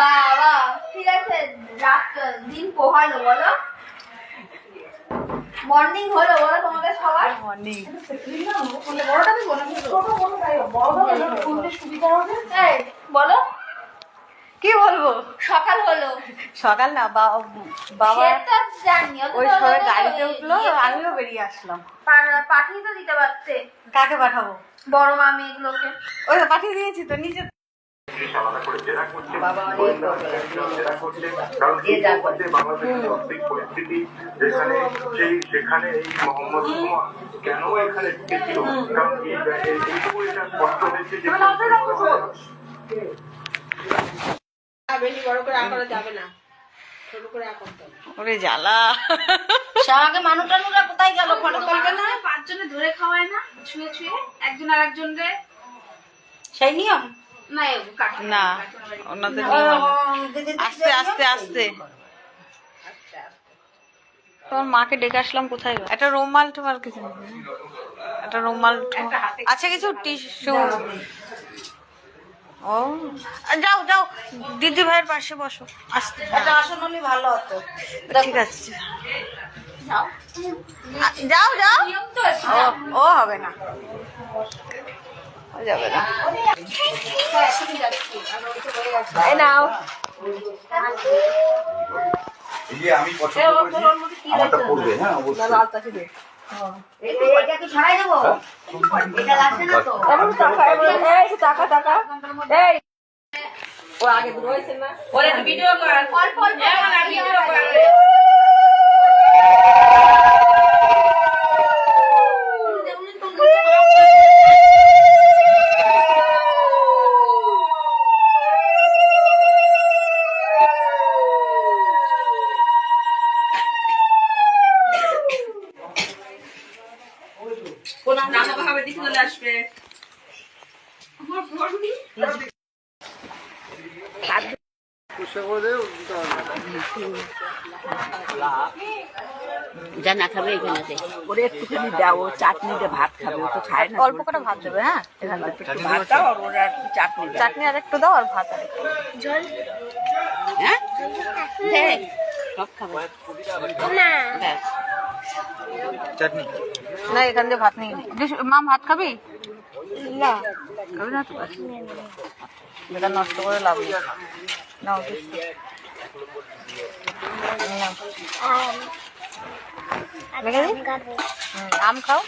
বাবা ঠিক আছে, রাত দিন পোহালো বলো, মর্নিং হলো বলো তোমাদের সবার। মর্নিং বলো কি বলবো, সকাল হলো। সকাল না বাবা সে তো জানি, ওই সবাই গাড়িতে উঠলো, আমিও বেরিয়ে আসলাম। পাঠিয়ে তো দিতে পারতে। কাকে পাঠাবো? বড় মামি এগুলোকে ওই তো পাঠিয়ে দিয়েছি তো নিজে। সেখানে এই মোহাম্মদ কেন এখানে ঢুকেছিল, কারণ এইটুকু এটা স্পষ্ট হয়েছে যে বেশি বড় করে আঁকা যাবে না, ছোট করে আঁকা। ওরে জ্বালা, আগে মানুষ টানুরা কোথায় গেল? ফটো তুলবে না? পাঁচজনে ধরে খাওয়ায় না, ছুঁয়ে ছুঁয়ে একজন আর একজনকে। সেই নিয়ম না না ওনাদের নিয়ম আস্তে আস্তে আস্তে। তোমার মাকে ডেকে আসলাম, কোথায় গেল? একটা রুমাল টুমাল কিছু নেই? একটা রুমাল আচ্ছা, কিছু টিস্যু। ও যাও যাও, দিদি ভাইয়ের পাশে বসো। আস্তে, একটা আসন হলে ভালো হতো। ঠিক আছে যাও যাও। ও হবে না, ও যাবে না। এই নাও। এই যে আমি পছন্দ করেছি আমারটা পড়বে। হ্যাঁ অবশ্যই। এটা কি ছাড়াই দেবো? এটা লাগছে না তো? টাকা টাকা এই ও আগে দূর হয়েছে না? ওরে ভিডিও কর, অল্প অল্প ভিডিও কর। কোন নামক ভাবে দিকে চলে আসবে। যা না খাবে এখানে ওরে একটুখানি দাও, ও চাটনি দিয়ে ভাত খাবে, ও তো খায় না। অল্প করে ভাত দেবে। হ্যাঁ, এখান থেকে একটু ভাত দাও, আর ওরা একটু চাটনি, চাটনি আর একটু দাও, আর ভাত আর একটু জল। হ্যাঁ দে সব খাবে না। চাটনি না, এখান দিয়ে ভাত নেই। মাম ভাত খাবি না? খাবি না তো? এটা নষ্ট করে লাভ নেই। নাও আম খাও।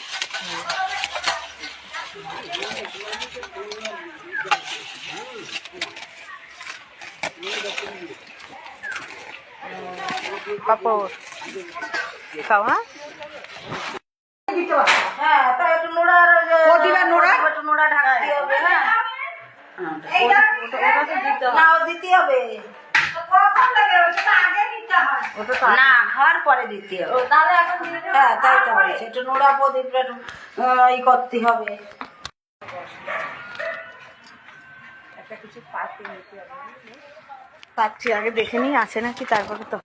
পাপড় খাও। হ্যাঁ হ্যাঁ, তাই একটু নোড়া আর একটু নোড়া ঢাকতে হবে। হ্যাঁ না, ও দিতে হবে না, খাওয়ার পরে দিতে হবে। হ্যাঁ তাই তো বলছি, একটু নোড়া প্রদীপ একটু ই করতে হবে। পাচ্ছি, আগে দেখে নিই আছে নাকি, তারপরে তো